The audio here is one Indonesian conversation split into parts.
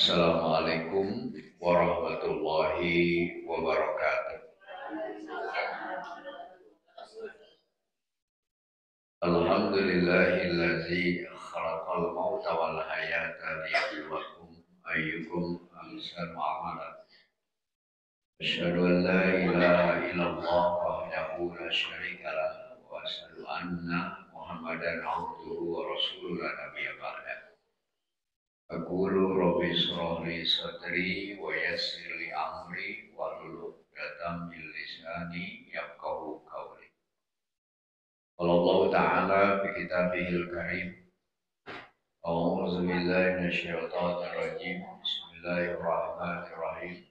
Assalamualaikum warahmatullahi wabarakatuh. Alhamdulillahillazi khalaqal mauta wal hayata liyabluwakum ayyukum ahsanu amala. Asyhadu an la ilaha illallah wahdahu la syarika lah wa asyhadu anna Muhammadan abduhu wa rasuluhu la nabiyya ba'da. Aqulu rabbi shrah li sadri wa yassir li amri wahlul 'uqdatam min lisani yafqahu qawli. Qala Allah Ta'ala fi kitabihil karim. A'udzu billahi minasyaitonir rajim. Bismillahirrahmanirrahim.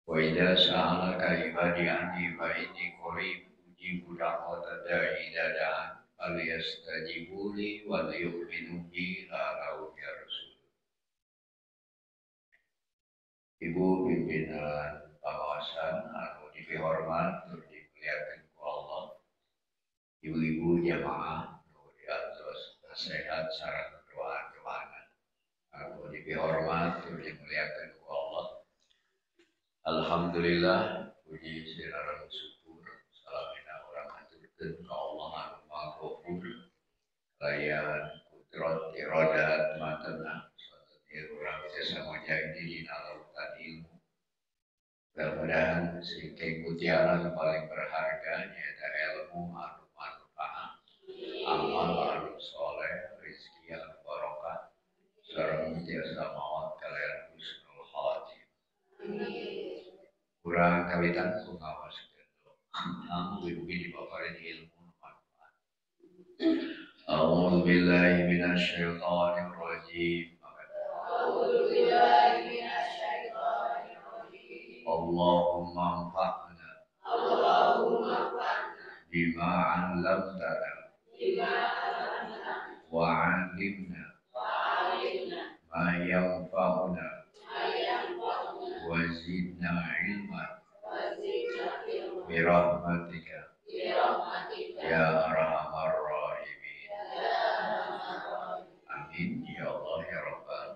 Wa idza sa'alaka ibadi anni fa inni qarib ujibu da'wata da'i idza da'an falyastajibu li wal yu'minu bi la'allahum yarshudun. Ibu pimpinan pengawasan anu dihormat tur dimuliakan ku Allah, ibu-ibu jamaah nu diatos sehat sareng doa-doana anu dihormat tur dimuliakan ku Allah. Alhamdulillah, puji sareng syukur salamina urang aturkeun ka Allah anu Maha Ghafur layan kudrat iradat matana urang tiasa mujahidi dina lautan ilmu. Mudah-mudahan singking mutiara paling berharga nyaeta ilmu anu manfaat, amal anu soleh, rezeki anu barokah, sareng tiasa maot kalian husnul khotimah. Urang kawitan ku ngawaskeun mugi-mugi dipaparin ilmu manfaat. A'udzu billahi minasyaitonir rajim. Allahumma anfa'na bima 'allamtana wa 'allimna ma yanfa'una wa zidna 'ilman bi rahmatika ya arhamar rahimin. Amin ya Allah ya rabbal.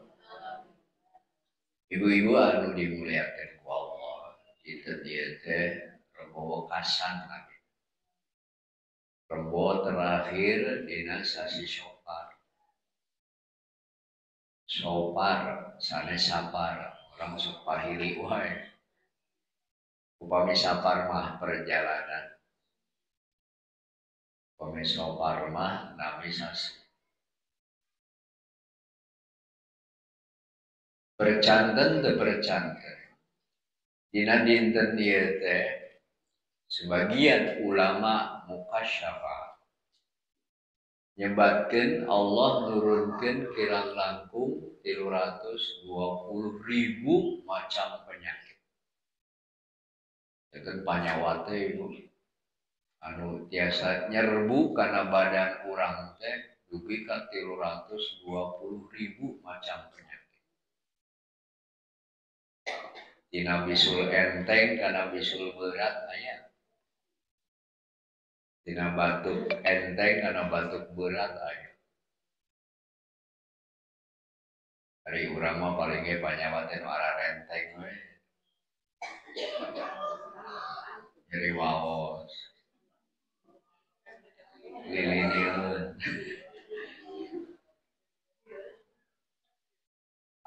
Ibu-ibu anu dimuliakan ku Allah, itu dia teh rembo kasan lagi. Rembo terakhir dina sasi Syopar. Syopar sanes sapar, orang sok pahili wae. Upami sapar mah perjalanan. Upami Syopar mah nami sasi. Bercanten teu bercanten. Dina dinten ieu teh sebagian ulama mukasyafah nyebatkeun Allah nurunkeun kirang langkung 320.000 macam penyakit. Teu panyawa teh ibu anu tiasa nyerbu kana badan urang teh dugi ka 320.000 macam penyakit. Dina bisul enteng kana bisul berat aya. Dina batuk enteng kana batuk berat aya. Ari urang mah paling ge panyawa teh nu arah renteng we. Nyeri waos. Lilin-lilin.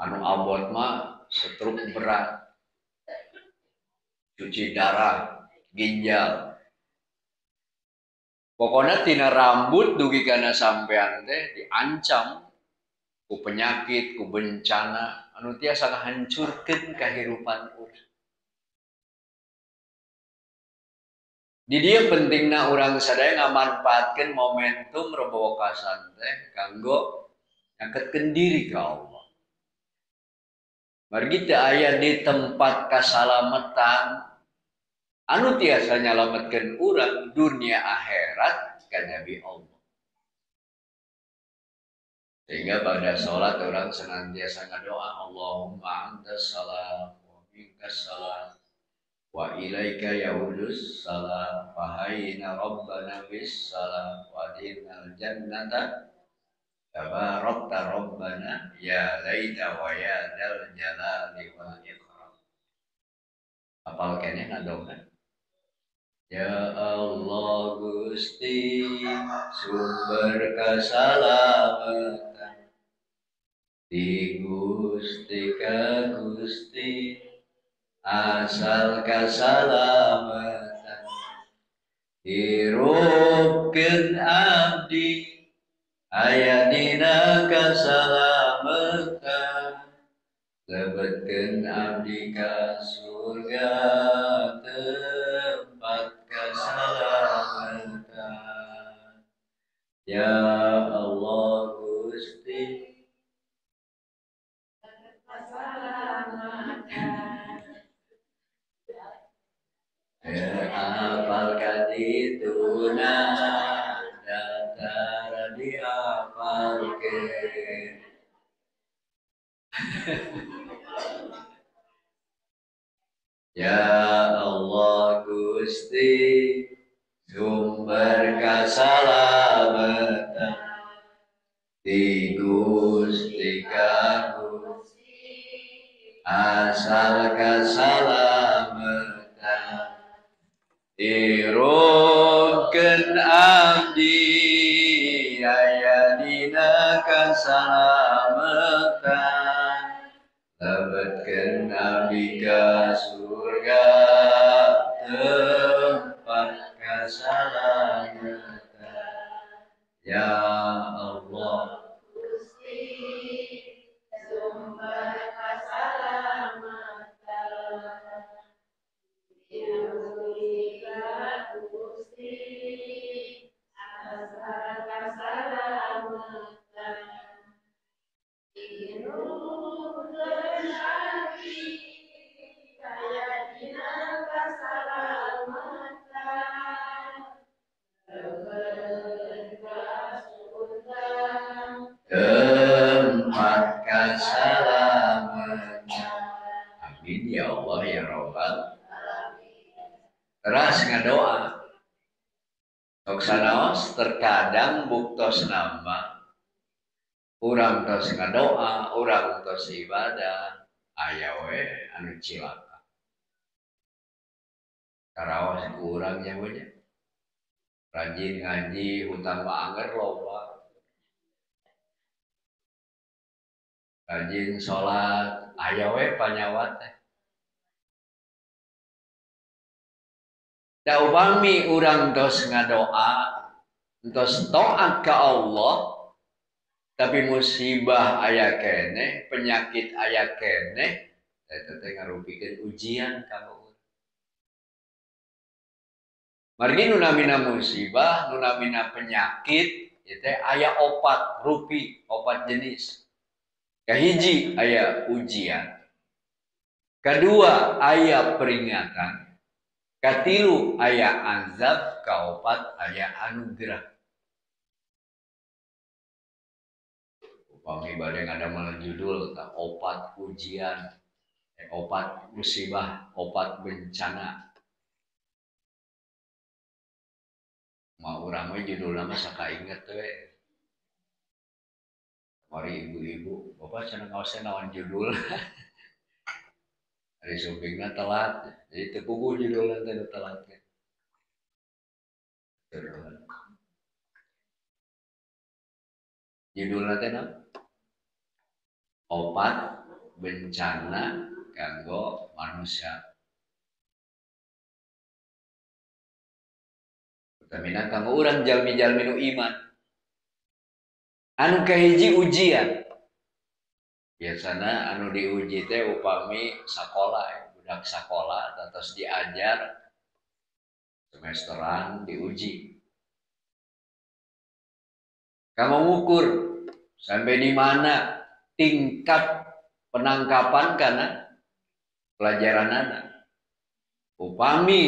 Anu abot mah stroke berat. Cuci darah, ginjal. Pokoknya tina rambut dugi kana sampean teh diancam ku penyakit, ku bencana anu tiasa ngahancurkeun kahirupan urang. Di dieu pentingna urang sadaya ngamanfaatkeun momentum rebowokasan teh kanggo nyangketkeun diri ka Allah. Margi teu aya di tempat kasalametan anu tiasa nyalametkeun urang dunia akhirat kanabi Allah. Sehingga pada sholat orang senantiasa ngadoa Allahumma antas salam wa minkas salam wa ilaika yaudus salam wa hayna rabbana bis salam wa dinal jannata Tabarakta Rabbana ya laita wa ya dzal jalali wal ikram. Apal kene ngadongna. Ya Allah Gusti sumber keselamatan di Gusti ka Gusti asal keselamatan hirupkeun abdi aya dina keselamatan lebetkeun abdi ka surga tempat keselamatan. Ya Allah Gusti apalkan itu datara diapalkan. Ya Allah Gusti sumber keselamatan di Gusti ka Gusti asal keselamatan dirupkeun abdi aya dina keselamatan lebetkeun abdi ka surga tempat keselamatan. Ya Allah Gusti sumber keselamatan di Gusti asal keselamatan dirupkeun abdi aya dina keselamatan tempat keselamatan. Amin ya Allah ya Rabbal. Teras ngadoa. Tok sanaos terkadang buktos nama urang tos ngadoa, urang tos ibadah, aya we anu cilaka. Karaos ku urang nya we. Rajin ngaji, hutang mah anger loba. Rajin sholat, aya we panyawat teh. Da upami urang tos ngadoa, tos taat ka Allah, tapi musibah aya keneh, penyakit aya keneh, eta teh ngarupikeun ujian ka urang. Margi nu namina musibah, nu namina penyakit, ieu teh aya opat rupi, opat jenis. Kahiji aya ujian, kadua aya peringatan, katilu aya azab, kaopat aya anugerah. Upami bade ngadamel judul opat ujian, opat musibah, opat bencana. Ma urang we judulna mah sakainget we. Mari ibu-ibu, bapak cenah ngaos naon judul. Ari supingna telat, jadi teu puguh judulna teh telat. Judulna teh naon? Opat bencana kanggo manusia. Utamina kanggo urang jalmi-jalmi nu iman. Anu kahiji ujian. Biasana anu diuji teh upami sakola, budak sakola terus diajar semesteran diuji. Kamu ngukur sampai di mana tingkat penangkapan karena pelajaran anak. Upami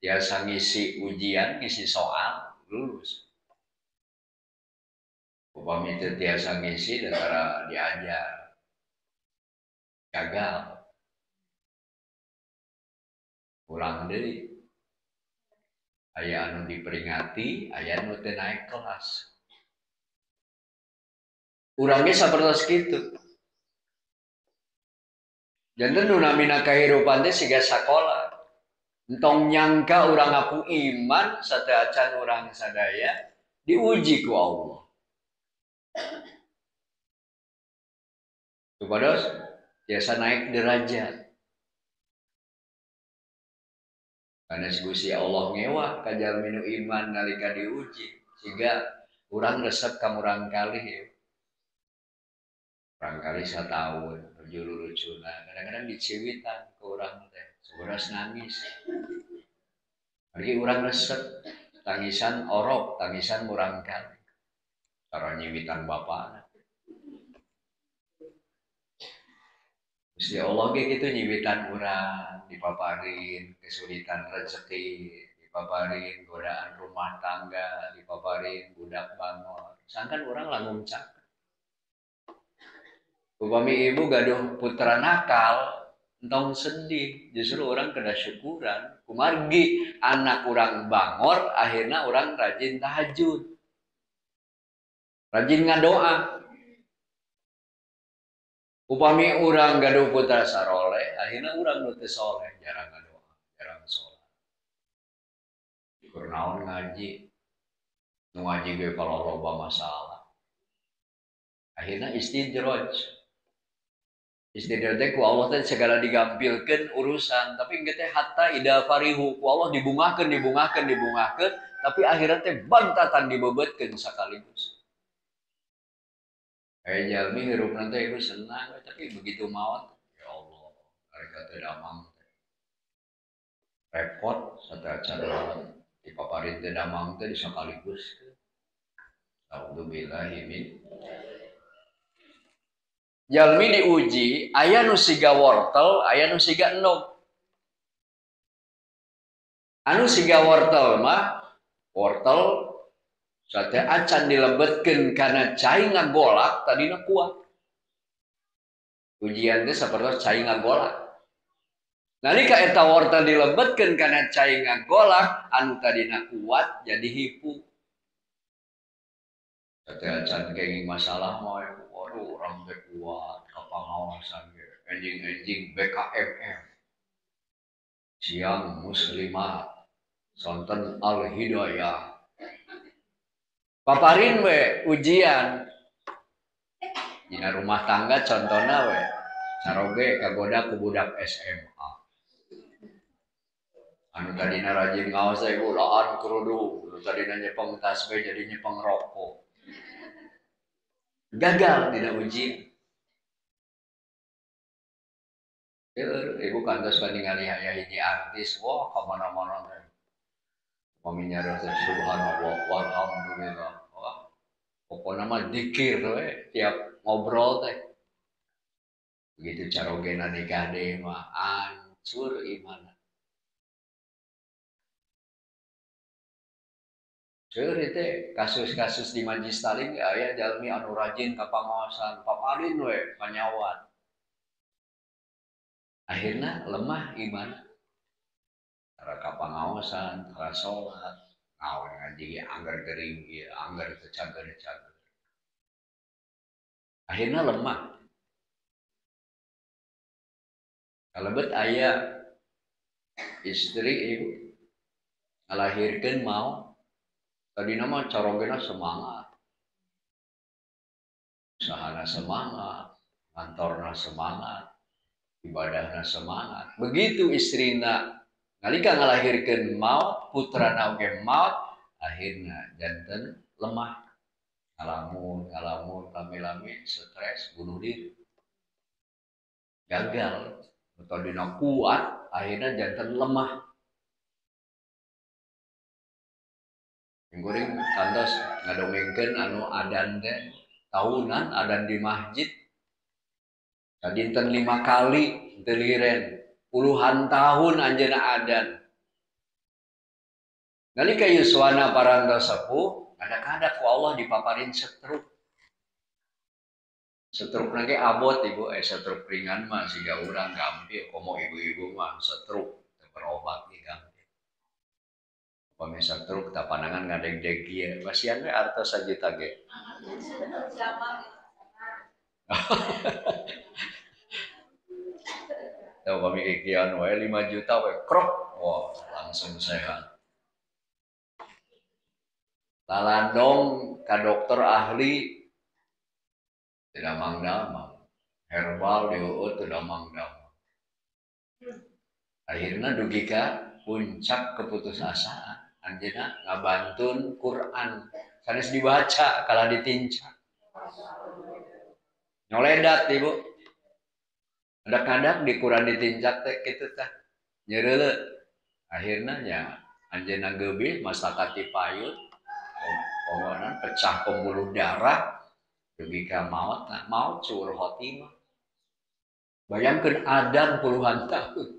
biasa ngisi ujian, ngisi soal, lulus. Upami itu biasa ngisi antara diajar, gagal. Ulang deui. Aya anu diperingati, aya anu teu naik kelas. Urangnya sapertos kitu. Janten nu namina kahirupan teh siga sakola. Entong nyangka urang ngaku iman sateu acan urang sadaya diuji ku Allah. Supados biasa naik derajat. Karena Gusti Allah ngewa ka jalmi nu iman nalika diuji sehingga urang resep ka murang kalih ya. Urang kalih satahun juru lucuna kadang-kadang diciwitan ke urang teh seberas nangis. Lagi urang resep tangisan orok, tangisan murang kalih. Cara nyiwitan bapana. Gusti Allah ge kitu nyiwitan urang, dipaparin kesulitan rezeki, dipaparin godaan rumah tangga, dipaparin budak bangor. Sangkan urang lamun cak. Upami ibu gaduh putra nakal, entong sedih. Justru orang kena syukuran. Kumargi anak orang bangor, akhirnya orang rajin tahajud. Rajin ngadoa. Upami orang gaduh putra saroleh, akhirnya orang nuti soleh. Jarang ngadoa, jarang sholat. Kurnaon ngaji. Ngaji gue kalau loba masalah. Akhirnya istidroj. Istidroj ku Allah teh segala digampilkan urusan, tapi engke teh hatta ida farihu ku Allah dibungakeun, tapi akhirnya teh bantatan dibebetkeun sakaligus. Jalmi hirup nanti itu senang, tapi begitu maut, ya Allah, mereka teh damang repot sateu acara dipaparin teh damang teh sakaligus. Alhamdulillah ini. Jalmi diuji, aya nu siga wortel, aya nu siga enom. Anu siga wortel mah, wortel sate acan dilebetkeun kana cai ngagolak tadina kuat. Ujian teh sapertos cai ngagolak. Nalika eta wortel dilebetkeun kana cai ngagolak, anu tadina kuat jadi hipu. Sate acan kenging masalah mah, waduh urang teh kuat, kapangaosan ge, enjing-enjing BKMM. Siang muslimat, sonten al-hidayah. Paparin we ujian. Dina rumah tangga contohna we saroge kagoda ku budak SMA. Anu tadina rajin ngaos ibu laan kerudung, anu tadina nyepeng tasbih jadi nyepeng rokok. Gagal tidak ujian. Ibu kantos ningali aya hiji artis, wah kamana-mana teh. Paminya rasa subhanallah walhamdulillah. Wah, pokoknya mah dikir we tiap ngobrol teh. Begitu carogena nikah deh mah hancur iman. Seueur teh kasus-kasus di Majlis Talim aya jalmi anu rajin ka pangaosan, paparin we panyawat. Akhirna lemah iman. Tara ka pangaosan, tara salat, naon ngaji anggar gering ieu, anggar teu cager-cager. Akhirna lemah. Kalebet aya istri ibu ngalahirkeun mau tadina mah carogena semangat. Usahana semangat, kantorna semangat, ibadahna semangat. Begitu istrina nalika ngalahirkeun maut, putrana oge maut, akhirna janten lemah. Ngalamun lami-lami stres bunuh diri. Gagal. Tadina kuat, akhirna janten lemah. Goreng kantos ngadongengkeun anu adan teh tahunan adan di masjid. Kadinten 5 kali teu liren, puluhan tahun anjeunna adan. Nalika yuswana parantos sepuh, kadang-kadang ku Allah dipaparin stroke. Stroke lagi abot ibu, stroke ringan mah siga urang gampil, komo ibu-ibu mah stroke berobat nih gampil. Pami stroke tak panangan ngadeg-deg ieu, pasian we artos sajuta ge. Tahu kami kikian wae 5 juta wae krok. Wah, langsung sehat. Lalandong ka dokter ahli tidak mangdamang. Herbal diuut tidak mangdamang. Akhirnya dugi ka puncak keputusasaan. Anjeunna ngabantun Quran. Sanes dibaca kala ditincak. Nyoledat Ibu. Kadang-kadang di Quran ditincak teh kitu tah. Nyereuleuh. Akhirnya nya anjeunna geubih masyarakat dipayun. Pokoknya pecah pembuluh darah. Dugi ka maut, nah maut suul khotimah. Bayangkeun Adam puluhan tahun.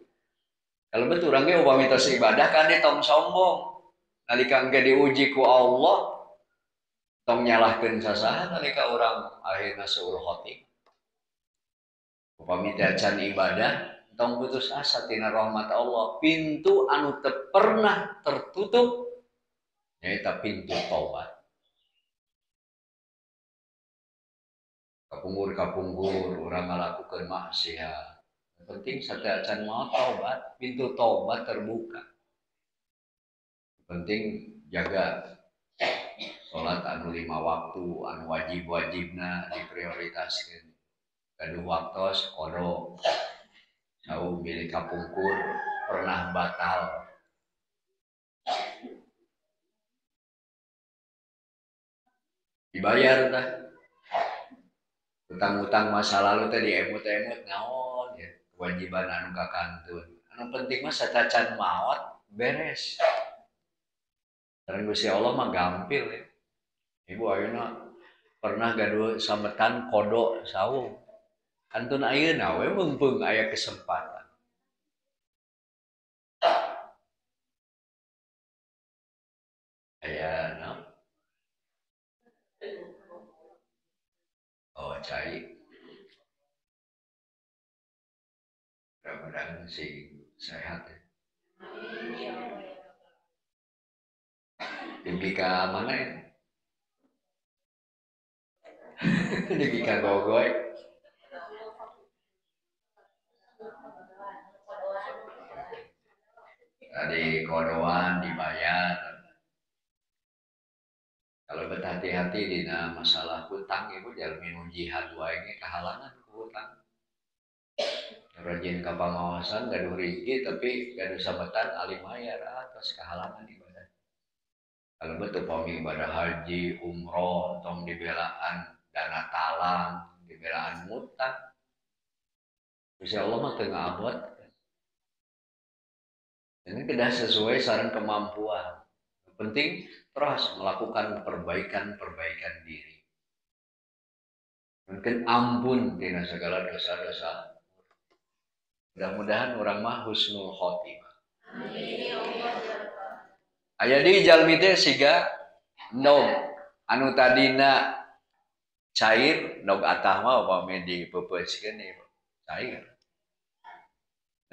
Kalau betul orangnya upami tos ibadah kan dia tong sombong. Nalika engke diuji ku Allah, tong nyalahkeun sasaha nalika urang akhirna suul khotimah. Upami acan ibadah, tong putus asa tina rahmat Allah. Pintu anu teu pernah tertutup nyaeta pintu taubat. Kapunggur-kapunggur urang ngalakukeun maksiat. Penting sateacan mau taubat, pintu taubat terbuka. Penting jaga sholat anu 5 waktu, anu wajib-wajibna diprioritaskeun. Kadu waktos kodo tahu milik kapungkur pernah batal. Dibayar dah. Utang-utang masa lalu teh diemut-emut naon ya. Kewajiban anu kakantun. Anu penting mah satacan maot beres. Dan Gusti Allah mah gampil ya. Ibu ayeuna pernah gaduh sametan kodok saung. Kantun ayeuna we mumpung aya kesempatan. Aya naon? Oh, cai. Mudah-mudahan sih sehat ya. Dimpi ka mana ya? Dimpi ka gogoy. Tadi kodoan dibayar. Kalau berhati-hati dina masalah hutang ibu jalmi nu jihad wae ge kahalangan ku hutang. Rajin ka pangawasan gaduh rizki tapi gaduh sabetan alim mayar atas kahalangan ibadah. Kalau betul pami ibadah haji, umroh, tong dibelaan dana talang, dibelaan mutang. Insya Allah mah teu ngabot. Ini kedah sesuai saran kemampuan. Yang penting terus melakukan perbaikan diri. Mungkin ampun dina segala dosa-dosa. Mudah-mudahan orang mah husnul khotimah. Aya di jalmi teh siga nog anu tadina cair nog atah mah upami dipepeuskeun ieu cair.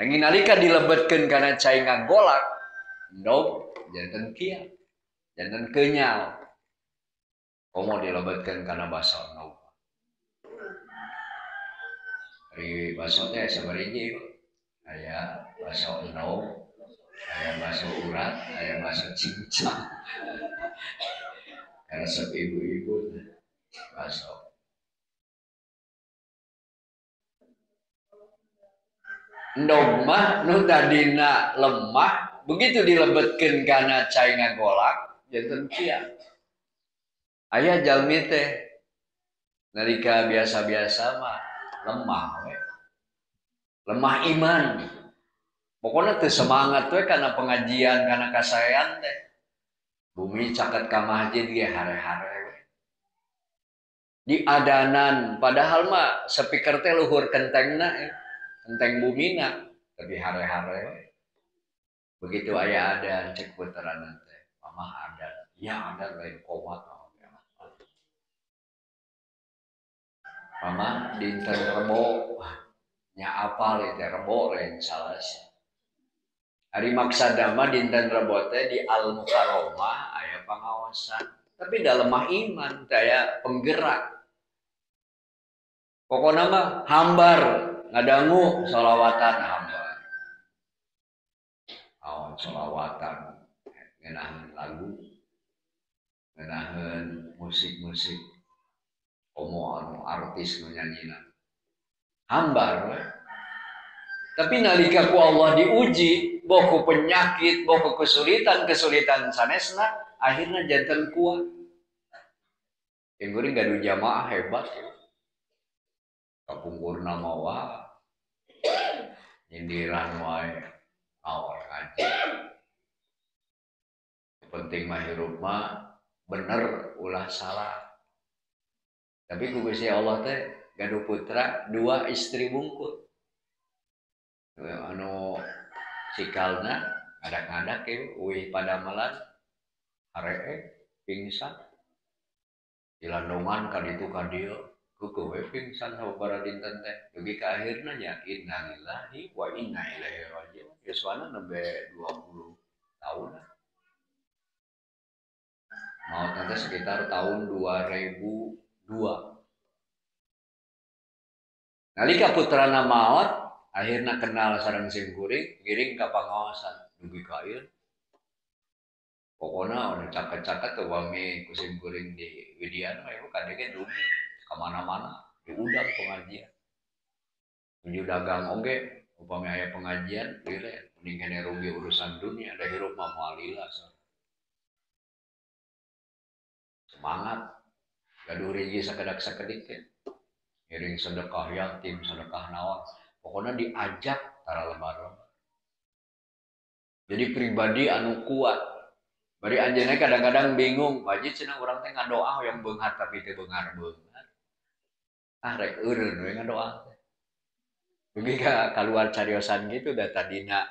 Nanging nalika dilebetkeun kana cai ngagolak nog janten kieu. Janten kenyal. Komo dilebetkeun kana baso nog. Ari baso teh sabariji aya baso nog, aya baso urat, aya baso cincang. Resep ibu-ibu baso. Endog mah nu tadina lemah begitu dilebetkeun kana cai ngagolak janten kieu. Aya jalmi teh nalika biasa-biasa mah lemah we. Lemah iman. Pokoknya teu semangat we kana pengajian kana kasaean teh. Bumi caket ka masjid ge hare-hare we. Di adanan padahal mah speaker teh luhur kentengna kenteng bumina tapi hare-hare we. Begitu aya adan cek puteran teh. Mama adan. Ya adan lain komat. Mama dinten Rebo nya apal teh Rebo lain salasa. Hari maksada dinten Rebo teh di Al Mukarramah aya pangawasan. Tapi dalam iman teh aya penggerak. Pokoknya mah hambar ngadangu sholawatan hambar. Oh, sholawatan ngenahan lagu, ngenahan musik-musik, anu artis nu nyanyina. Hambar. Tapi nalika ku Allah diuji, boku penyakit, boku kesulitan sanesna, akhirnya jantan kuat. Yang geuring gaduh jamaah hebat ya. Kapungkurna mawa nyindiran wae awal ngaji. Penting mah hirup mah bener ulah salah. Tapi ku Gusti Allah teh gaduh putra, 2 istri bungkul. Anu sikalna ngadak-ngadak ya, uih padamelan aree pingsan. Dilandongan ka ditu ka dieu, kuku we pingsan sababaraha dinten teh. Dugi ka akhirna nya innalillahi wa inna ilaihi raji'un. Yuswana nembe 20 tahun. Maut nanti sekitar tahun 2002. Nalika putrana maot, akhirnya kenal sareng simkuring, giring ka pangaosan. Dugi ka ieu. Pokoknya udah caket-caket tuh wami kusim kuring di Widian, itu kadangnya dugi kemana-mana, diundang pengajian. Tujuh dagang oge, upami aya pengajian, dire mendingan rugi urusan dunia, ada hirup mah mualila. Semangat, gaduh rigi sakedak-sakedik ya. Ngiring sedekah yatim, sedekah naon, pokoknya diajak tara lembar-lembar. Jadi pribadi anu kuat. Bari anjeunna kadang-kadang bingung, wajib cenah urang teh ngadoa yang beunghar tapi teu beunghar-beunghar. Ah rek eureun we ngadoa teh. Dugi kaluar cariosan gitu da tadina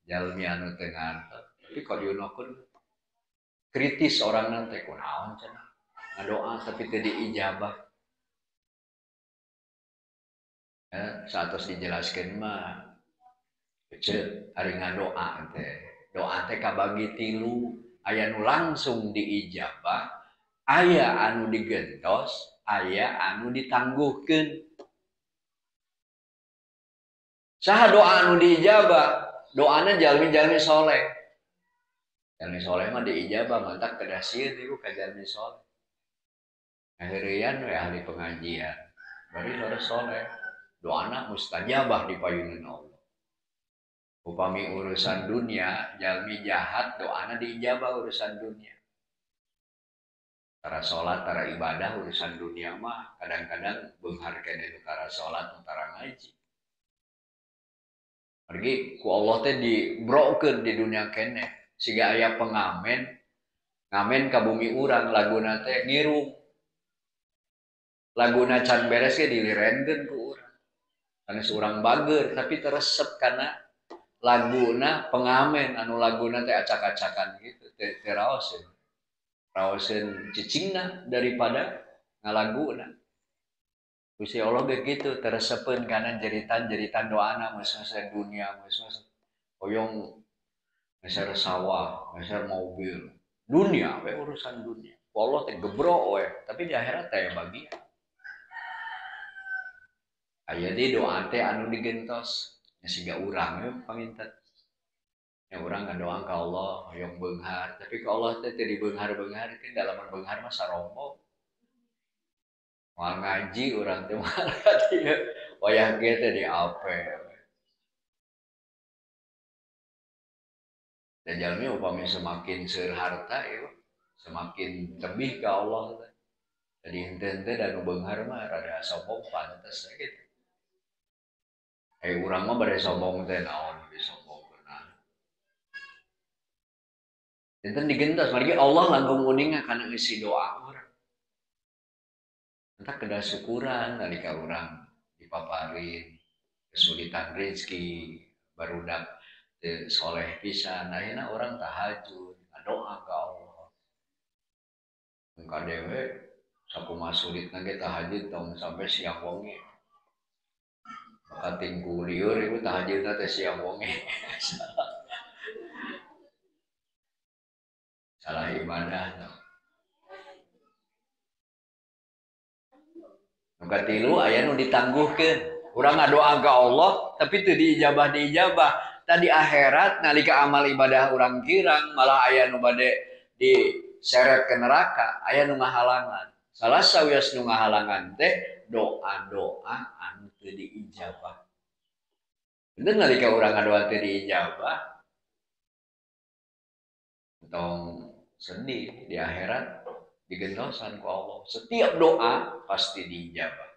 jalmi anu teu ngantos. Tapi kalau diunokeun kritis orang nanti kunaon cenah. Ngadoa tapi teu diijabah. Satos dijelaskeun mah ceu ari ngadoa teh. Doa teh kabagi 3. Aya nu langsung diijabah, aya anu digentos, aya anu ditangguhkeun. Saha doa anu diijabah? Doana jalmi-jalmi soleh. Jalmi soleh mah diijabah, mantak kedah sieun ieu ka jalmi soleh. Akhirian we ahli pengajian. Bari leureus soleh. Doana mustajabah di payunan Allah. Upami urusan dunia, jalmi jahat doana diijabah urusan dunia. Tara sholat, tara ibadah urusan dunia mah kadang-kadang beunghar keneh tara sholat, tara ngaji. Pergi ku Allah teh dibrokeun di dunia keneh. Siga aya pengamen, ngamen ka bumi urang laguna teh ngirung. Laguna can beres ge dilirenkeun ku urang. Sanes urang bager tapi teresep kana laguna pengamen anu laguna teh acak-acakan gitu teh raoseun. Raoseun cicingna daripada ngalaguna. Gusti Allah begitu teresepeun kana jeritan-jeritan doana meuseun dunia meuseun hoyong meser sawah, meser mobil. Dunia we urusan dunia. Allah teh gebro we, tapi di akhirat teh bagian. Aya di doa teh anu digentos. Siga urang we paminten. Ya urang ngadoa ka Allah hoyong beunghar, tapi ka Allah teh teu dibeunghar-beunghar, dalaman beunghar mah sarombo. Moal ngaji urang teh moal dieu wayah ge teh di ape. Dan jalmi upami semakin seueur harta ieu semakin tebih ka Allah teh. Jadi henteu-henteu da nu beunghar mah rada sombong pantes gitu. Urang mah bade sombong teh naon disombongkeun. Enten digentos margi Allah langkung uninga kana isi doa urang. Entah kedah syukuran nalika urang dipaparin kesulitan rezeki barudak soleh pisan ayeuna urang tahajud ngadoa ka Allah. Engka dewe sakumaha sulitna ge tahajud tong sampai siang wonge. Kating kulieur ieu tahajudna teh siang wonge. Salah ibadah. Katilu aya nu ditangguhkeun. Urang ngadoa ka Allah tapi teu diijabah. Tadi akhirat nalika amal ibadah urang kirang malah aya nu bade diseret ke neraka, aya nu ngahalangan. Salah sawias nu ngahalangan teh doa-doa anu teu diijabah. Bener nalika urang ngadoa teu diijabah, tong sedih di akhirat digentosan ku Allah. Setiap doa pasti diijabah.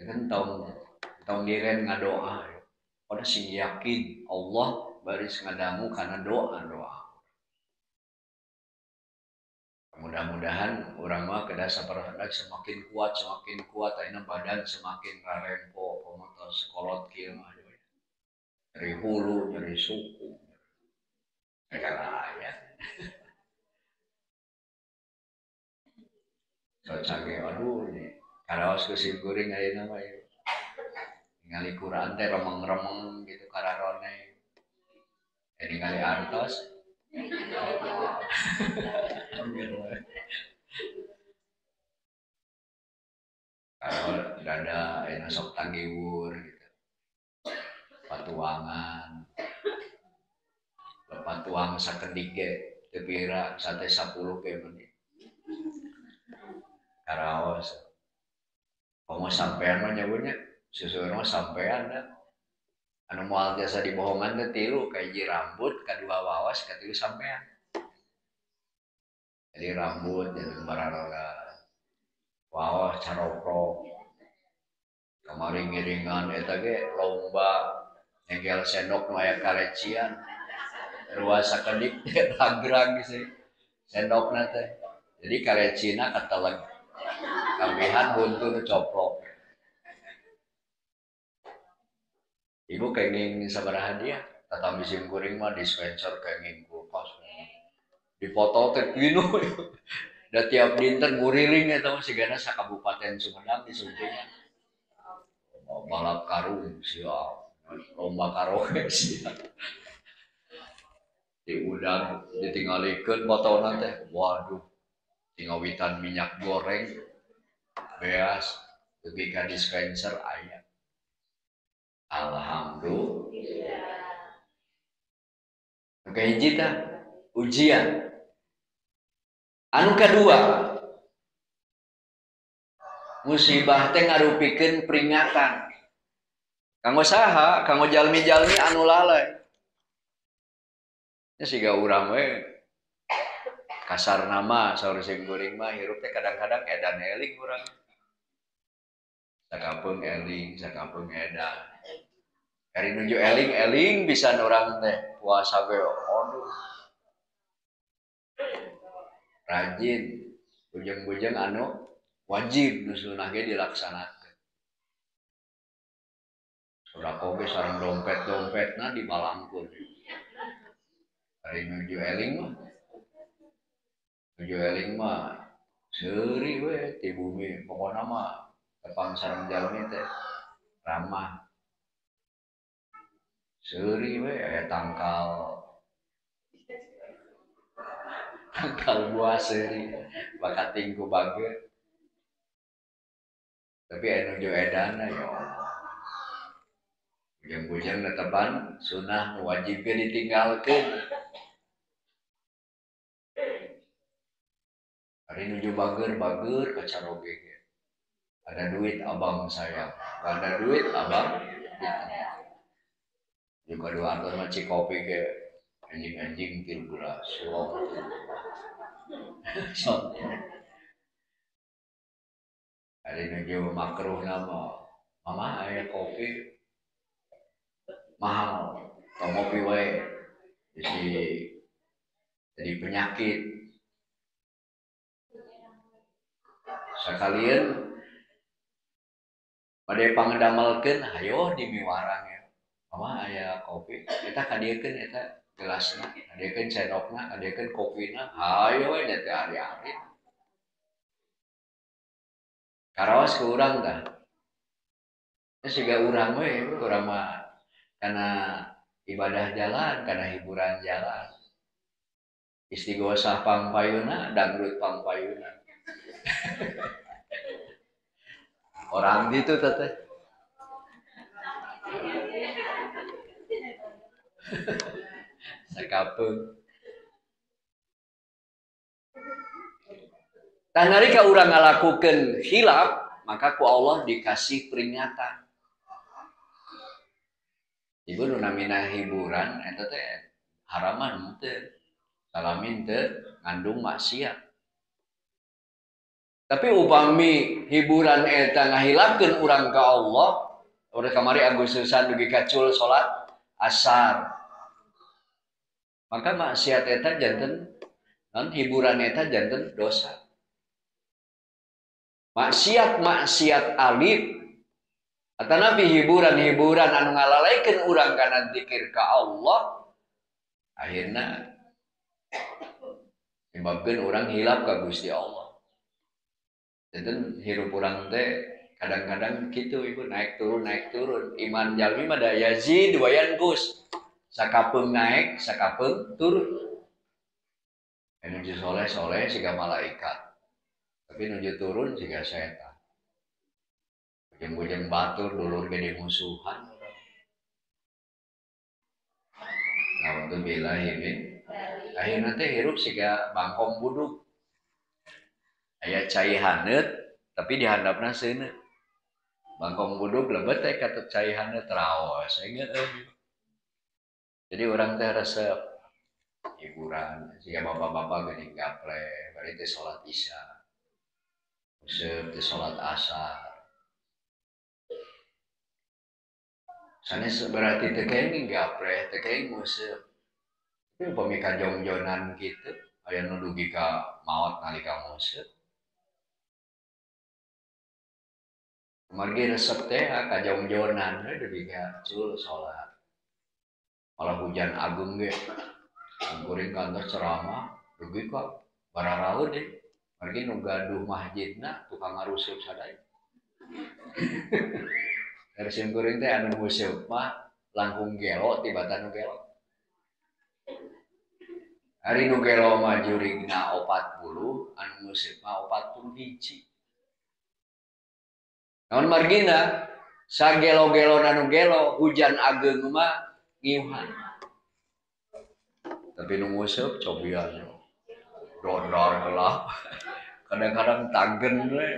Kan tong diren ngadoa pada sing yakin Allah baris ngadamu karena doa-doa. Mudah-mudahan orang mah kedah sabarhandak semakin kuat ayeuna badan semakin rarempo komotor sekolot kieu mah dari hulu dari suku segala aya. Socage aduh nih karaos keusir goreng ayeuna mah ningali Quran teh remeng-remeng gitu kararone. Jadi ningali artos. Kalau dada ayeuna sok tanggiwur gitu. Patuangan. Patuang sakedik ge teu pira sate 10 ge menit. Karaos. Komo sampean mah nyebutnya susueun mah sampean da. Anu moal jasa dibohongan teh tilu, kahiji rambut, kadua wawas, katilu sampean. Jadi rambut jadi bararora. Wawas caroprok. Kamari ngiringan eta ge lomba nyegel sendok nu aya kalecian. Ruas sakedik ragrag sih. Sendokna teh. Jadi kalecina kateleg. Kabihan buntu nu coplok. Ibu kenging sabaraha dia, tata mesin goreng mah dispenser kenging kulkas. Dipoto teh pinu. Da tiap dinten nguriling eta mah sigana sakabupaten Sumedang disuntingan. Balap karung siap, lomba karaoke siap. Di udang ditinggalikeun fotona teh. Waduh. Tingawitan minyak goreng beas dugi ka dispenser aya. Alhamdulillah. Oke hiji tah ujian. Anu kedua musibah teh ngarupikeun peringatan. Kanggo saha? Kanggo jalmi-jalmi anu lalai. Nya siga urang we kasar nama saur sing goreng mah hirup teh kadang-kadang edan eling urang. Sakapeung eling, sakapeung edan. Kari nuju eling bisa orang teh puasa ge aduh. Rajin bujeng-bujeng anu wajib nu sunah ge dilaksanakeun. Sodako ge sareng dompet-dompetna dibalangkeun. Kari nuju eling mah seuri we ti bumi pokona mah tepang sareng jalmi teh ramah. Seuri we aya tangkal buah seuri bakat tingku bageut. Tapi anu jo edana ya Allah. Bujang-bujang netepan sunah wajib ge ditinggalkeun. Hari nuju bager kacaroge ge. Ada duit abang sayang, gak ada duit abang juga dua atur maci kopi ke anjing-anjing til gelas hari nuju makruh nama mama aya kopi mahal ngopi wae jadi penyakit sakalian pada pangedamelkeun hayo dimiwarang ya mama aya kopi eta kadiekeun eta gelasna kadiekeun sendokna kadiekeun kopina hayo we teh ari-ari karaos ke urang tah teh siga urang we urang mah kana ibadah jalan kana hiburan jalan istighosah pangpayuna dangdut pangpayuna Orang gitu teteh. Sakapeung. Tah nalika urang ngalakukeun hilaf, maka ku Allah dikasih peringatan. Ibu nu namina hiburan eta teh haraman teu. Salamin teu ngandung maksiat. Tapi upami hiburan eta ngahilapkeun urang ka Allah, urang kamari Agustusan dugi kacul salat asar. Maka maksiat eta janten non hiburan eta janten dosa. Maksiat alif atanapi hiburan-hiburan anu ngalalaikeun urang kana zikir ka Allah, akhirna menyebabkeun urang hilap ka Gusti Allah. Janten hirup urang teh kadang-kadang gitu ibu naik turun. Iman jalmi mah da yazid wa yanqus. Sakapeung naik, sakapeung turun. Nuju soleh siga malaikat. Tapi nuju turun siga setan. Bujeng-bujeng batur dulur gede musuhan. Alhamdulillah min. Akhirna teh hirup siga bangkong buduk. Aya cai haneut tapi di handapna seuneut. Bangkong buduk lebet teh kata cai haneut raos. Jadi orang teh resep hiburan. Siga bapak-bapak geuning gaple, bari teh salat Isya. Useup teh salat asar. Sanes berarti teu kenging gaple, teu kenging useup. Tapi upami kajongjonan kitu, aya nu dugi ka maot nalika museup. Margi resep teh kajongjonan we dugi ka cul salat. Malah hujan agung ge. Kuring kantor ceramah dugi ka bararaeud deh. Margi nu gaduh masjidna tukang ngarusup sadaya. Sim kuring teh anu museup mah langkung gelo tibatan nu gelo. Hari nu gelo mah jurigna 40, anu museup mah 41. Namun margina sagelo-gelo nanu gelo hujan ageung mah ngiuhan. Tapi nu museup cobian dodor gelap. Kadang-kadang tanggen we.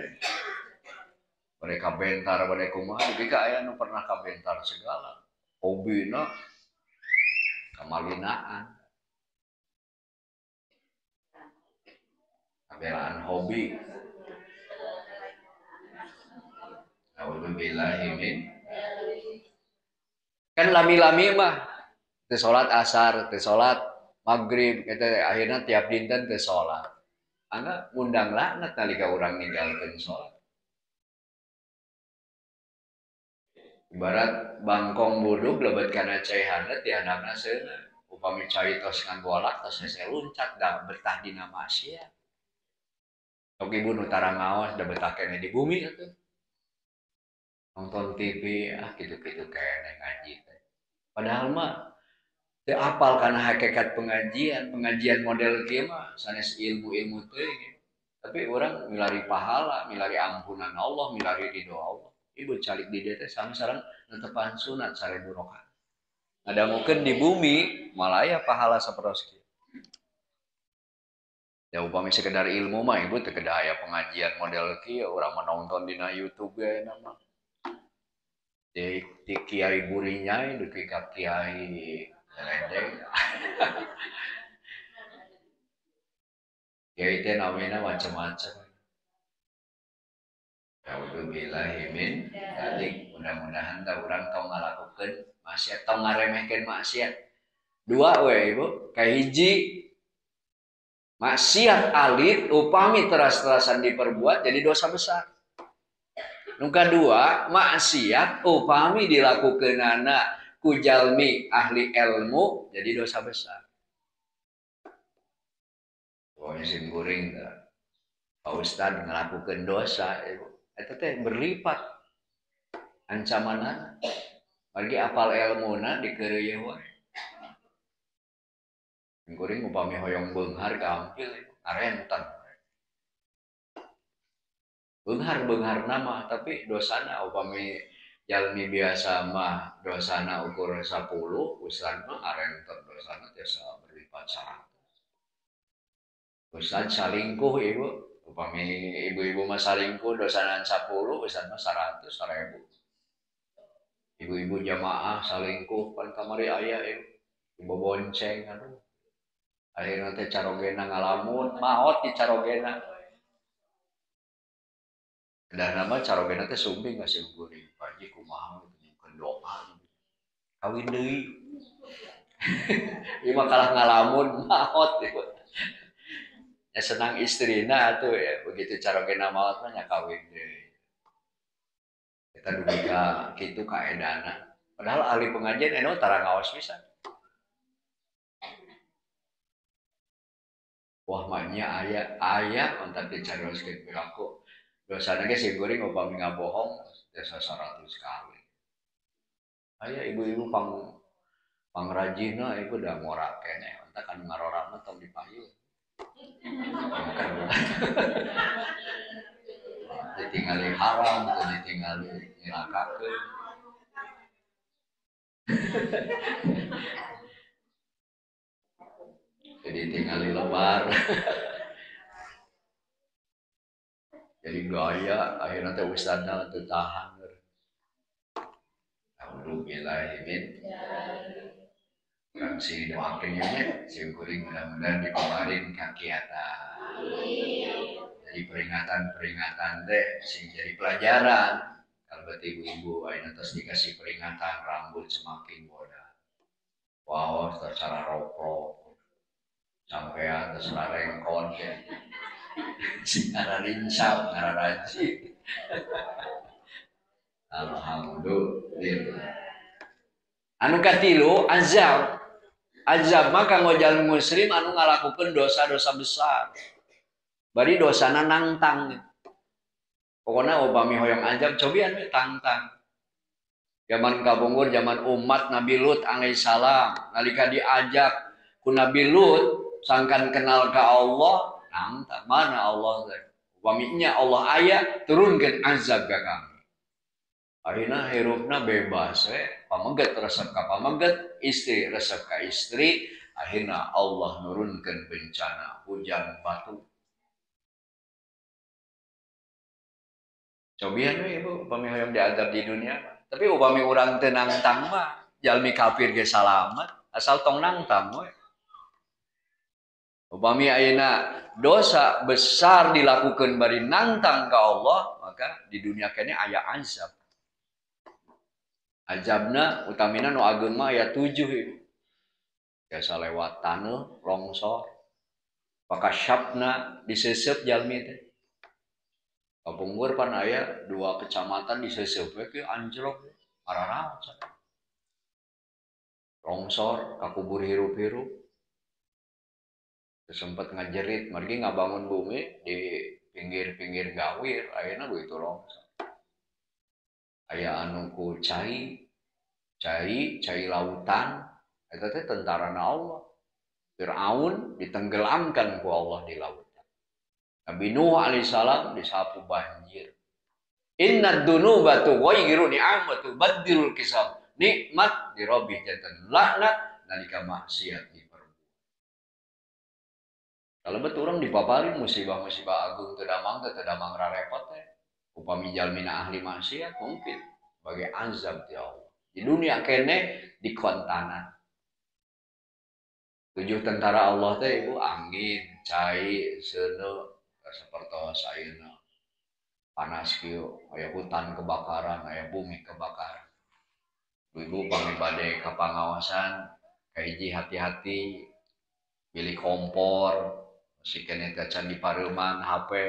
Mereka bentar bade kumaha dugi ka aya nu pernah kabentar segala. Hobina kamalinaan. Kabelaan hobi. Alhamdulillah min. Kan lami-lami mah teu salat asar, teu salat maghrib, eta akhirna tiap dinten teu salat. Angga ngundang laknat nalika urang ninggalkeun salat. Ibarat bangkong buduk lebet kana cai haneut di handapna seuneut. Upami cai tos ngan bolak tos hese luncat da betah dina maksiat. Sok ibu nu tara ngaos da betah keneh di bumi atuh. Nonton TV kitu-kitu keneh ngaji teh. Padahal mah teu apal kana hakikat pengajian model kieu mah sanes ilmu-ilmu teuing. Tapi orang milari pahala, milari ampunan Allah, milari ridho Allah. Ibu calik di dieu teh sareng netepan sunat 1000 rakaat. Ada mungkin di bumi malaya pahala saperos kieu. Ya upami sekedar ilmu mah ibu teu kedah aya pengajian model kieu, urang menonton dina YouTube ge nama. Di Kiai Burinyai dugi ka Kiai Rendeng. Kiai teh namina macam-macam. Alhamdulillah min dalik mudah-mudahan da urang tong ngalakukeun maksiat tong ngaremehkeun maksiat. Dua we ibu, kahiji maksiat alit upami teras-terasan diperbuat jadi dosa besar. Nu kadua maksiat upami dilakukeunana ku jalmi ahli ilmu jadi dosa besar. Pokoknya sim kuring Pak Ustad ngelakukeun dosa ibu. Eta teh berlipat ancamanna. Margi apal ilmuna dikeureuy wae. Kuring upami hoyong beunghar ka ampil arentan. beunghar nama tapi dosana upami jalmi biasa mah dosana ukur 10, ustad mah arenter dosana tiasa berlipat 100. Ustad salingkuh ibu, upami ibu-ibu mah salingkuh dosana 10, ustad mah 100, 1000. Ibu-ibu jamaah salingkuh pan kamari aya ibu bonceng aduh. Akhirnya teh carogena ngalamun maot di carogena. Dan nama carogena teh sumping nggak sih guring paji kumaha nyukeun doa. Kawin deui. Ieu mah kalah ngalamun maot ieu. Ya senang istrina atuh ya begitu carogena maot mah nya kawin deui. Kita dugi ka kitu kaedana. Padahal ahli pengajian eno tara ngaos pisan. Wah maknya ayah kontak dicarioskeun piraku. Dosana ge sing geuring upami ngabohong tiasa 100 kali. Aya ibu-ibu pangrajinna ieu udah ngorak kene entak anu ngarora mah tong dipayun. Ditinggali haram teu ditinggali nyilakakeun. Jadi tinggali lebar. Jadi gaya akhirnya teh ustadna teu tahan. Alhamdulillahirobbilalamin. Kang si doakeun nya si kuring mudah-mudahan dipaparin kakiatan. Jadi peringatan-peringatan teh sing jadi pelajaran. Kalau ibu-ibu ayeuna tos dikasih peringatan rambut semakin bodas. Wow, secara roprok sampai atas larengkon ya. Si ngararincsap, ngararaji. Alhamdulillah. Anu katilu azab. Azab mah kanggo jalmi muslim anu ngalakukeun dosa-dosa besar. Bari dosana nangtang. Pokoknya upami hoyong azab cobian we tangtang. Zaman kabungkur zaman umat Nabi Lut alaihissalam nalika diajak ku Nabi Lut sangkan kenal ka Allah nangtang mana Allah teh. Upami nya Allah aya turunkeun azab ka kami. Akhirnya hirupna bebas pameget resep ka pameget istri resep ka istri akhirnya Allah nurunkan bencana hujan batu. Cobian we ibu upami hoyong diadab di dunia tapi upami urang teu nangtang mah jalmi kafir ge salamet asal tong nangtang we. Upami ayeuna dosa besar dilakukan bari nangtang ka Allah maka di dunia kene aya azab. Azabna utamina nu ageun mah aya 7 ieu. Biasa lewat taneuh, longsor. Pakasyapna diseuseup jalmi teh. Kapungkur pan aya 2 kecamatan diseuseup we ke anjlok araraos. Longsor kakubur hirup-hirup. Sempet ngajerit margi ngabangun bumi di pinggir-pinggir gawir ayeuna begitu longsor. Aya anu ku cai lautan eta teh tentarana Allah. Firaun ditenggelamkan ku Allah di lautan. Nabi Nuh alaihissalam disapu banjir. Innad dunuba tughayyiru ni'amatu badilul kisab. Nikmat di Rabbi jantan laknat nalika maksiat diperbuat. Kalau betul orang dipaparin musibah-musibah agung teu damang rarepot teh. Upami jalmina ahli maksiat mungkin sebagai azab di Allah. Di dunia kene di kontanan. 7 tentara Allah teh ibu angin, cai, seuneu, sapertos ayeuna. Panas kieu, aya hutan kebakaran, aya bumi kebakaran. Ibu pami bade ka pangawasan, kahiji hati-hati pilih kompor, masih kene teh can dipareuman HP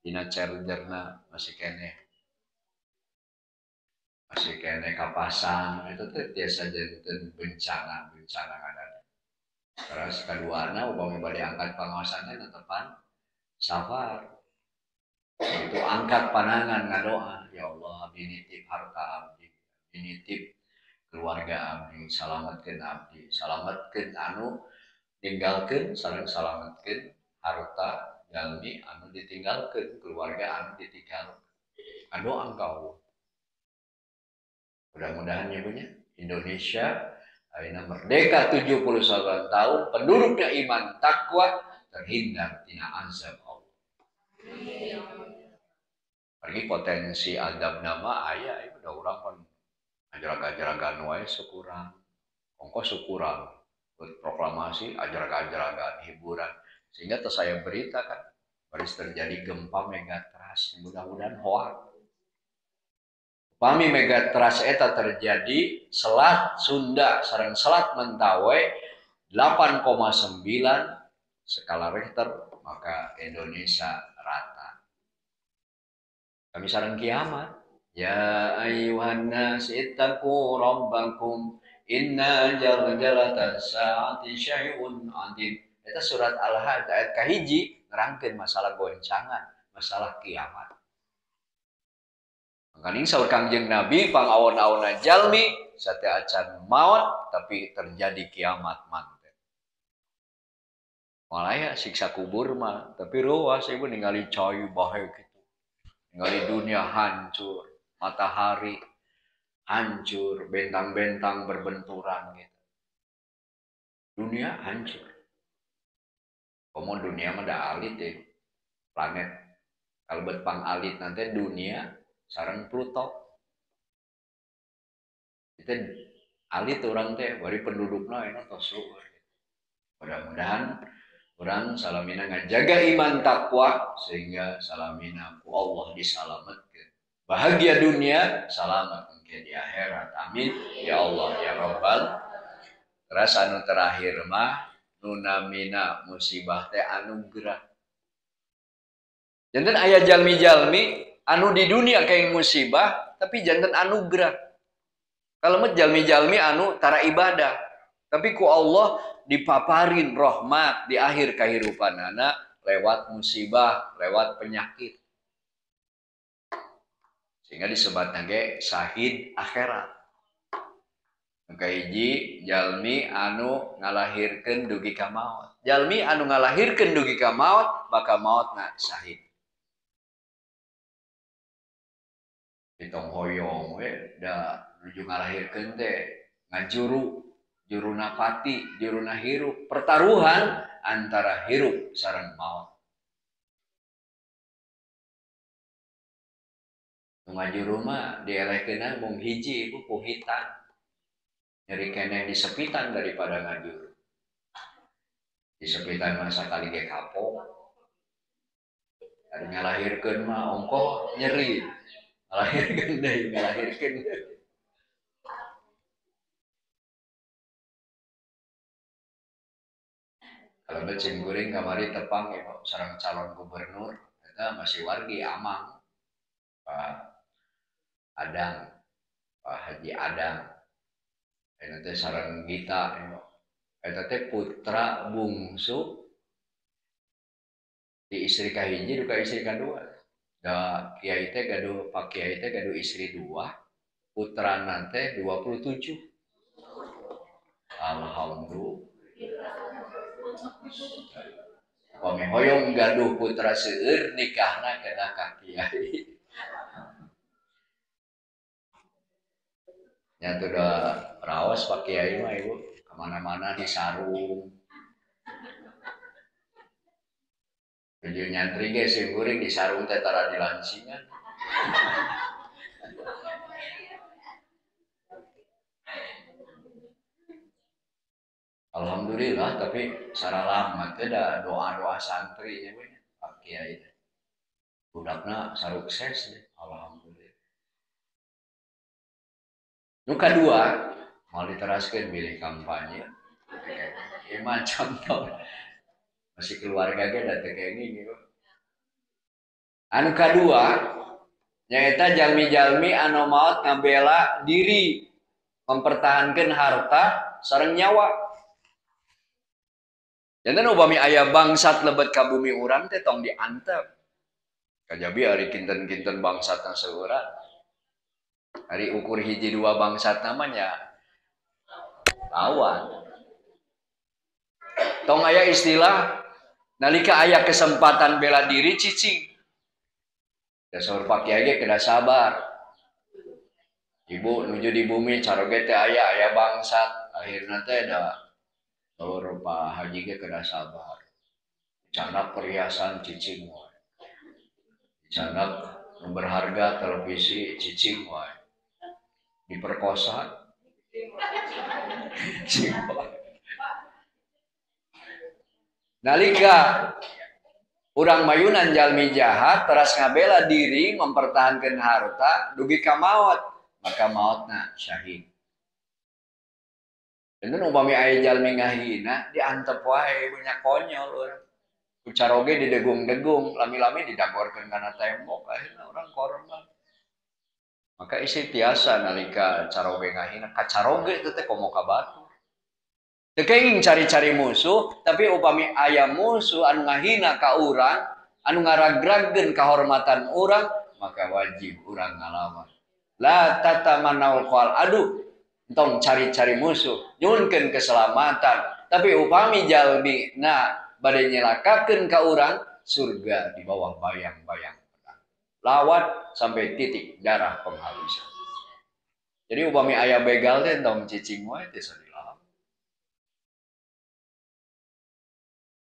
dina chargerna masih kene kapasang itu teh biasa janten bencana ngadan. Terus kaduana upami bade angkat pangawasanna netepan safar. Itu angkat panangan ngadoa, ya Allah abdi nitip harta abdi, abdi nitip keluarga abdi, salametkeun abdi, salametkeun anu ninggalkeun sareng salametkeun harta jalmi anu ditinggalkeun, keluarga anu ditinggal. Anu engkau. Mudah-mudahan ya punya Indonesia ayeuna merdeka 79 tahun, penduduknya iman takwa, terhindar tina azab Allah. Pergi potensi adab nama aya udah urang kan ajarag-ajaragan wae syukuran. Ongko syukuran buat proklamasi ajarag-ajaragan hiburan sehingga terus saya berita kan baris terjadi gempa megatrust, mudah-mudahan hoax. Pami megatrust eta terjadi Selat Sunda sareng Selat Mentawai 8,9 skala Richter, maka Indonesia rata. Kami sareng kiamat. Ya ayyuhan nas ittaqu rabbakum inna jalalatas saati syai'un 'adzim. Eta surat Al-Hajj ayat kahiji nerangkeun masalah goncangan, masalah kiamat. Mangkaning saur Kangjeng Nabi pangawon-awonna jalmi satea acan maot tapi terjadi kiamat manten. Malaya siksa kubur mah, tapi ruas ibu ningali coy bahe gitu. Ningali dunia hancur, matahari hancur, bentang-bentang berbenturan gitu. Dunia hancur. Komo dunia mah da alit ya. Planet kalebet pang alit nanti dunia sareng Pluto. Itu alit orang teh bari pendudukna eta tos luhur. Mudah-mudahan urang salamina ngajaga iman takwa sehingga salamina ku Allah disalametkeun. Bahagia dunia, selamat mungkin di akhirat. Amin ya Allah ya Rabbal. Terus anu terakhir mah nunamina musibah teh anugerah. Janten aya jalmi-jalmi anu di dunia kayak musibah tapi janten anugerah. Kalau met jalmi-jalmi anu tara ibadah tapi ku Allah dipaparin rahmat di akhir kahirupanana lewat musibah, lewat penyakit. Sehingga disebutna ge syahid akhirat. Maka hiji jalmi anu ngalahirkeun dugi ka maut. Jalmi anu ngalahirkeun dugi ka maut maka mautna syahid. Ditong hoyong we da nuju ngalahirkeun teh ngajuru, juruna pati, juruna hirup, pertaruhan antara hirup sareng maut. Ngajuru mah dielehkeunna mung hiji ibu puhitan. Nyeri keneh disepitan daripada ngajuru. Disepitan mah sakali ge kapok. Ari ngalahirkeun mah ongkoh nyeri. Ngalahirkeun deui, ngalahirkeun. Kalau becing guring kamari tepang ya sareng calon gubernur eta masih wargi Amang Pak Adang, Pak Haji Adang. Eta teh sareng Gita eta teh putra bungsu di istri kahiji duka istri kadua. Da kiai teh gaduh Pak Kiai teh gaduh istri dua, putrana teh 27. Alhamdulillah. Pami hoyong gaduh putra seueur nikahna kana ka kiai. Nya teu da raos Pak Kiai mah ibu kemana-mana di sarung. Jadi nyantri ge sing guring di sarung teh tara dilansingan. Alhamdulillah tapi saralamat teh da doa-doa santri nya we Pak Kiai teh. Budakna sarukses deh. Alhamdulillah. Nu kadua mau diteraskeun bilih kampanye. Ieu macam tong masih keluarga ge da teu kenging ieu. Anu kadua nyaeta jalmi-jalmi anu maot ngabela diri mempertahankan harta sareng nyawa. Janten upami aya bangsat lebet ka bumi urang teh tong diantep. Kajabi ari kinten-kinten bangsatna seueuran. Ari ukur hiji dua bangsat namanya lawan. Tong aya istilah Nalika aya kesempatan bela diri cicing. Dasar Pak Kiai kena sabar. Ibu nuju di bumi caroge teh aya bangsat. Akhirna teh da saur Pak Haji ge kena sabar. Canak perhiasan cicing wae. Canak nu berharga televisi cicing wae. Diperkosa. Cicing wae. Nalika urang mayunan jalmi jahat teras ngabela diri mempertahankan harta dugi ka maot maka maotna syahid. Dan upami aya jalmi ngahina diantep wae banyak konyol urang. Kucaroge didegung-degung lami-lami didagorkeun kana tembok akhirna urang korban. Maka isi tiasa nalika caroge ngahina kacaroge teh komo ka batu. Teu kenging cari-cari musuh, tapi upami aya musuh anu ngahina ka urang, anu ngaragragkeun kahormatan urang, maka wajib urang ngalawan. La tatamannau qal adu, entong cari-cari musuh, nyuhunkeun keselamatan, tapi upami jalmi bade nyelakakeun ka urang, surga di bawah bayang-bayang pedang. Lawat sampai titik darah penghabisan. Jadi upami aya begal teh entong cicing wae teh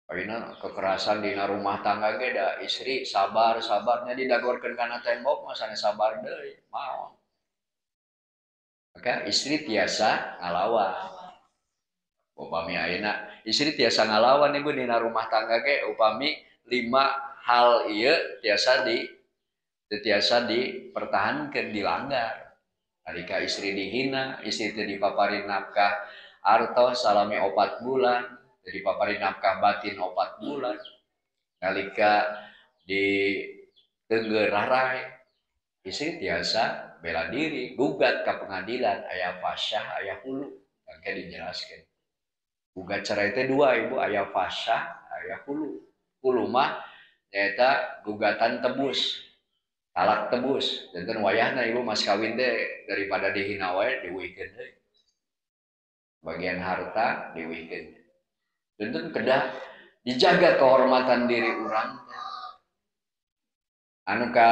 Ayeuna kekerasan dina rumah tangga ge da istri sabarnya didagorkeun kana tembok mah sana sabar deui maot. Maka istri tiasa ngalawan. Upami ayeuna istri tiasa ngalawan ibu dina rumah tangga ge upami 5 hal ieu tiasa dipertahankeun dilanggar. Nalika istri dihina, istri teu dipapari nafkah artos salami 4 bulan. Jadi papari nafkah batin 4 bulan. Nalika di Tenggerarai, istri tiasa bela diri, gugat ke pengadilan, aya fasyah, aya hulu. Yang dijelaskan. Gugat cerai itu 2 ibu, aya fasyah, aya hulu. Hulu mah nyata gugatan tebus, talak tebus. Dan wayahna ibu mas kawin teh daripada dihina wae diwihkeun deui. Bagian harta diwihkeun. Tentu kedah dijaga kehormatan diri orang anu ka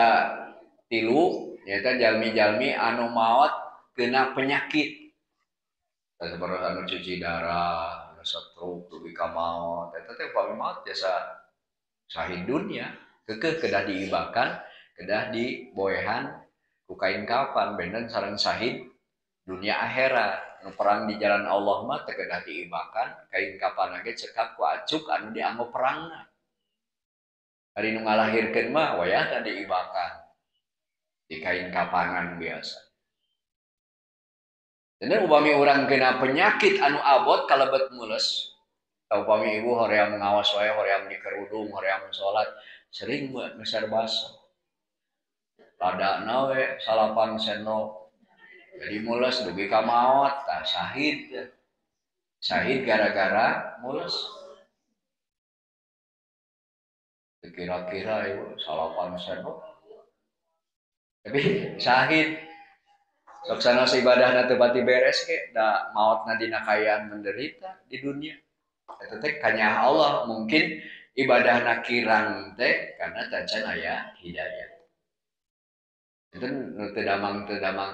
tilu nyata jalmi-jalmi anu maot kena penyakit seperti anu cuci darah, anu stroke, dugi ka maot eta teh upami maot biasa sahid dunia keukeuh kedah diibakan kedah diboehan ku kain kafan benen sareng sahid dunia akhirat. Nu perang di jalan Allah mah teu kedah diibakan kain kapan ge cekap ku acuk anu dianggo perangna. Ari nu ngalahirkeun mah wayahna diibakan di kain kapanan biasa. Dan upami urang kena penyakit anu abot kalebet mules, upami ibu hoream ngawas wae hoream di kerudung hoream salat sering besar basa. Ladana we salapan sendok jadi mules dugi ka maot tah syahid gara-gara mules kira-kira ibu salapan sendok tapi syahid sok sanes ibadahna teu pati beres ke da maotna dina kayaan menderita di dunia eta teh kanyah Allah mungkin ibadahna kirang teh karena tacan aya hidayah itu nu teu damang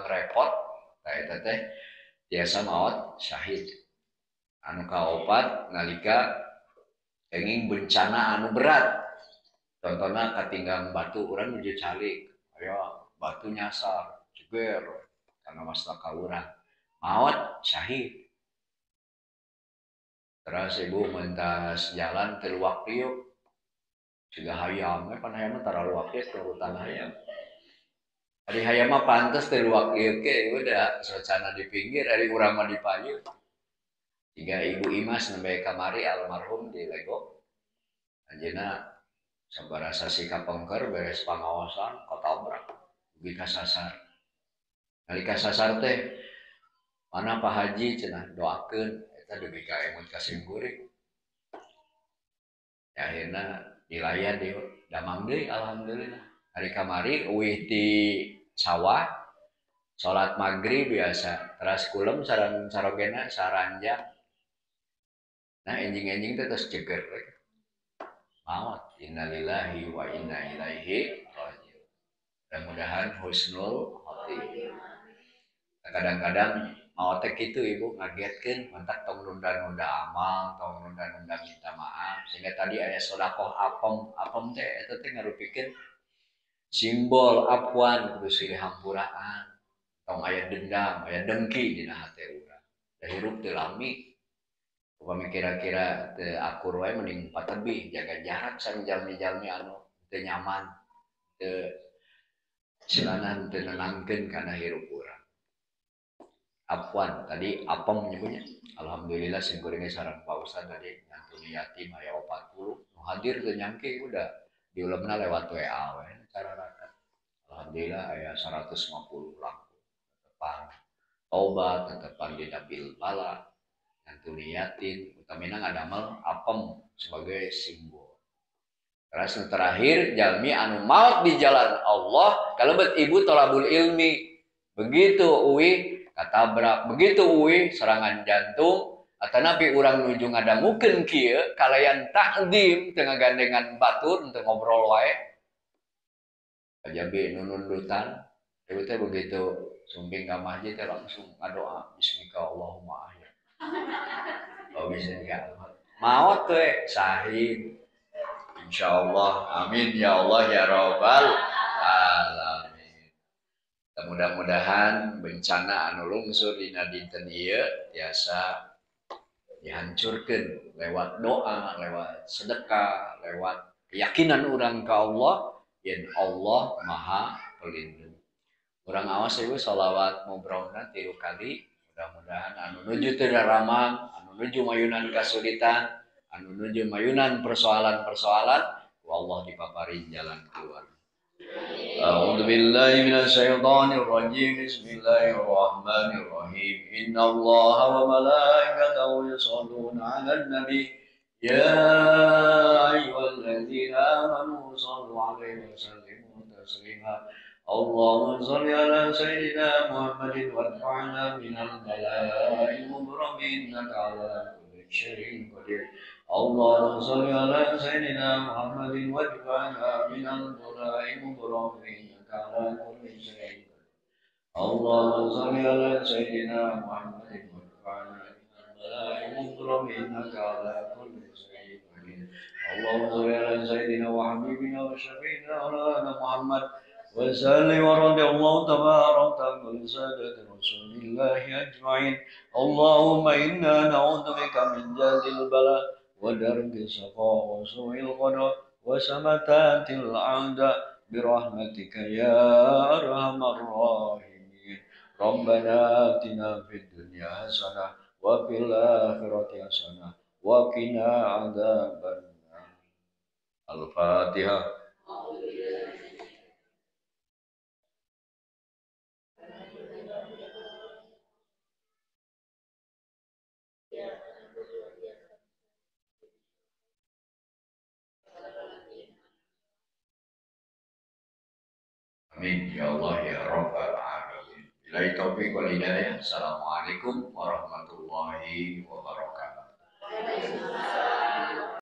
repot eta teh tiasa maot syahid anu kaopat nalika kenging bencana anu berat contohna katinggang batu urang nuju calik aya batu nyasar jeger karena mastaka urang maot syahid terus ibu mentas jalan teu luak liuk siga hayam pan hayam tara luak liuk turutan hayam Ari hayam mah pantes teu luak liuk ge udah socana di pinggir ari urang mah di payun. Hingga Ibu Imas nembe kamari almarhum di Lego. Anjeunna sabaraha sasi kapengker beres pangaosan katabrak dugi ka sasar. Nalika sasar teh mana Pak Haji cenah doakeun eta dugi ka emut kasimkuring. Ya akhirna dilayan di damang deui alhamdulillah. Hari kamari uih di sawah salat maghrib biasa teras kulem sareng sarogena saranjang nah enjing-enjing teh terus jeger maut. Innalillahi wa inna ilaihi raji'un. Mudah-mudahan husnul khotimah. Kadang-kadang maut itu ibu ngagetkeun mantak tong nunda-nunda amal, tong nunda-nunda minta maaf. Sehingga tadi aya sedekah apem teh eta teh ngarupikeun simbol afwan kudu silih hampuraan. Tong aya dendam, aya dengki dina hate urang. Da hirup teu lami. Upami kira-kira teu akur wae mending patebih, jaga jarak sareng jalmi-jalmi anu teu nyaman, teu silanan teu nenangkeun kana hirup urang. Afwan tadi apem nyebutnya. Alhamdulillah sing kuring sareng Pak Ustad tadi nyantun yatim aya 40 nu hadir teu nyangke udah diulemna lewat WA we cara rata. Alhamdulillah aya 150 lampu tetepan tobat tetepan dina bil bala nyantun yatim utamina ngadamel apem sebagai simbol. Terus terakhir jalmi anu maut di jalan Allah kalebet ibu tolabul ilmi begitu uwi katabrak begitu uwi serangan jantung atau nabi urang nuju ngadamukeun kieu kalayan takdim teu ngagandengan batur teu ngobrol wae kajabi nunundutan itu teh begitu sumping ka masjid teh langsung ngadoa bismika Allahumma ahya oh bismika maot teh sahih insyaallah amin ya Allah ya rabbal alamin. Mudah-mudahan bencana anu lungsur dina dinten ieu tiasa dihancurkeun lewat doa, lewat sedekah, lewat keyakinan urang ka Allah yen Allah Maha Pelindung. Urang awas ieu shalawat mubrahna 3 kali. Mudah-mudahan anu nuju teu daramang, anu nuju mayunan kasulitan, anu nuju mayunan persoalan-persoalan, ku Allah dipaparin jalan keluar. أعوذ بالله من الشيطان الرجيم بسم الله الرحمن الرحيم إن الله وملائكته يصلون على النبي يا أيها الذين آمنوا صلوا عليه وسلموا تسليما اللهم صل على سيدنا محمد وارفعنا من البلاء المبرم إنك على كل شيء قدير اللهم صل على سيدنا محمد وادفعنا من البلاء المبرم إنك على كل شيء قدير اللهم صل على سيدنا محمد وادفعنا من البلاء المبرم إنك على كل شيء قدير اللهم صل على سيدنا وحبيبنا وشفيعنا مولانا محمد وسلم ورضي الله تبارك عن سادة رسول الله أجمعين اللهم إنا نعوذ بك من جهد البلاء ودرك الشقاء وسوء القضاء وشماتات الأعداء برحمتك يا أرحم الراحمين ربنا آتنا في الدنيا حسنة وفي الآخرة حسنة وقنا عذاب النار الفاتحة. Amin ya Allah ya Rabbal Alamin. Billahi taufiq wal hidayah. Assalamualaikum warahmatullahi wabarakatuh.